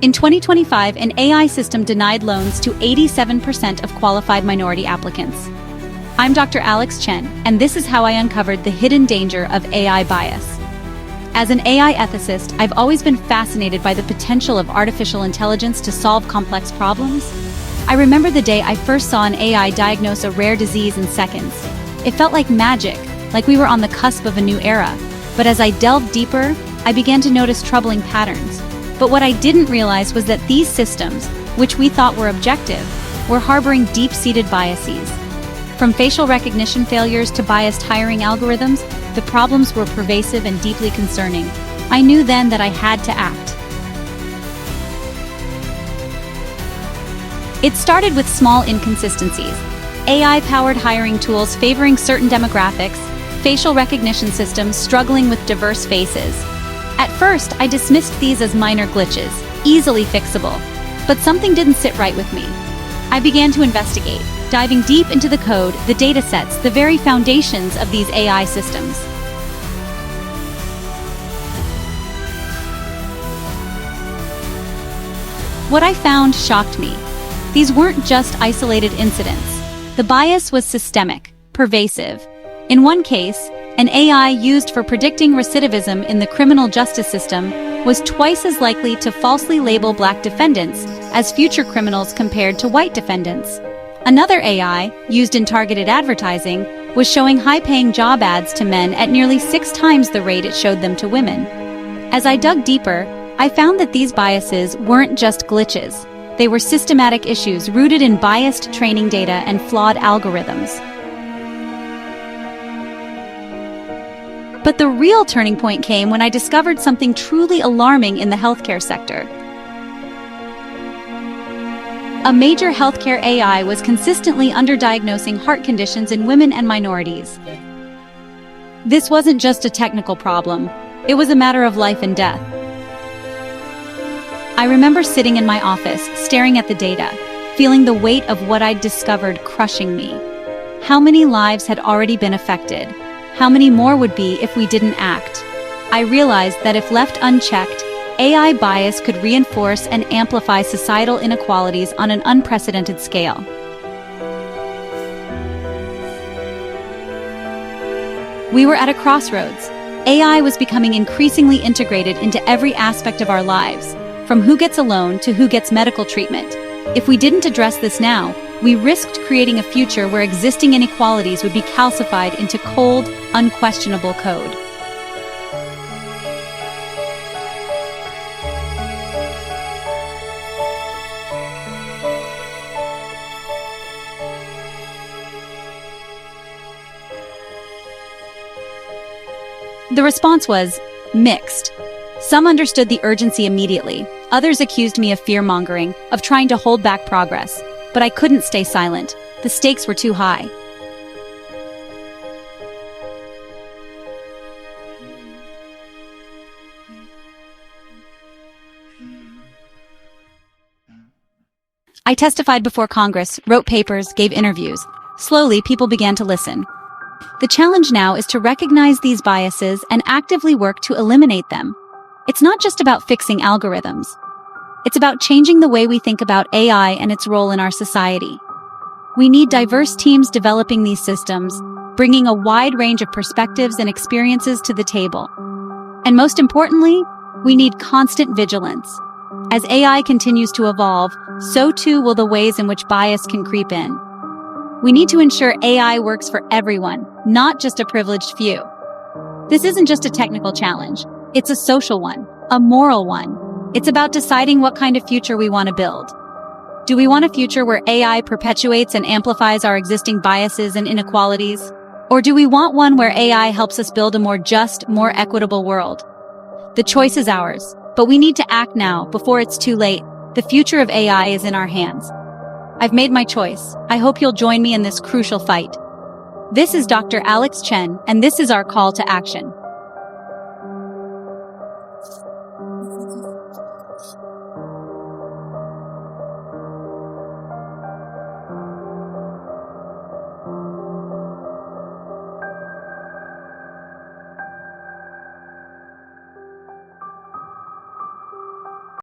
In 2025, an AI system denied loans to 87% of qualified minority applicants. I'm Dr. Alex Chen, and this is how I uncovered the hidden danger of AI bias. As an AI ethicist, I've always been fascinated by the potential of artificial intelligence to solve complex problems. I remember the day I first saw an AI diagnose a rare disease in seconds. It felt like magic, like we were on the cusp of a new era. But as I delved deeper, I began to notice troubling patterns. But what I didn't realize was that these systems, which we thought were objective, were harboring deep-seated biases. From facial recognition failures to biased hiring algorithms, the problems were pervasive and deeply concerning. I knew then that I had to act. It started with small inconsistencies. AI-powered hiring tools favoring certain demographics, facial recognition systems struggling with diverse faces. At first, I dismissed these as minor glitches, easily fixable. But something didn't sit right with me. I began to investigate, diving deep into the code, the datasets, the very foundations of these AI systems. What I found shocked me. These weren't just isolated incidents. The bias was systemic, pervasive. In one case, an AI used for predicting recidivism in the criminal justice system was twice as likely to falsely label Black defendants as future criminals compared to white defendants. Another AI, used in targeted advertising, was showing high-paying job ads to men at nearly 6 times the rate it showed them to women. As I dug deeper, I found that these biases weren't just glitches. They were systematic issues rooted in biased training data and flawed algorithms. But the real turning point came when I discovered something truly alarming in the healthcare sector. A major healthcare AI was consistently underdiagnosing heart conditions in women and minorities. This wasn't just a technical problem, it was a matter of life and death. I remember sitting in my office, staring at the data, feeling the weight of what I'd discovered crushing me. How many lives had already been affected? How many more would be if we didn't act? I realized that if left unchecked, AI bias could reinforce and amplify societal inequalities on an unprecedented scale. We were at a crossroads. AI was becoming increasingly integrated into every aspect of our lives, from who gets a loan to who gets medical treatment. If we didn't address this now, we risked creating a future where existing inequalities would be calcified into cold, unquestionable code. The response was mixed. Some understood the urgency immediately. Others accused me of fear-mongering, of trying to hold back progress. But I couldn't stay silent. The stakes were too high. I testified before Congress, wrote papers, gave interviews. Slowly, people began to listen. The challenge now is to recognize these biases and actively work to eliminate them. It's not just about fixing algorithms. It's about changing the way we think about AI and its role in our society. We need diverse teams developing these systems, bringing a wide range of perspectives and experiences to the table. And most importantly, we need constant vigilance. As AI continues to evolve, so too will the ways in which bias can creep in. We need to ensure AI works for everyone, not just a privileged few. This isn't just a technical challenge. It's a social one, a moral one. It's about deciding what kind of future we want to build. Do we want a future where AI perpetuates and amplifies our existing biases and inequalities? Or do we want one where AI helps us build a more just, more equitable world? The choice is ours, but we need to act now before it's too late. The future of AI is in our hands. I've made my choice. I hope you'll join me in this crucial fight. This is Dr. Alex Chen, and this is our call to action.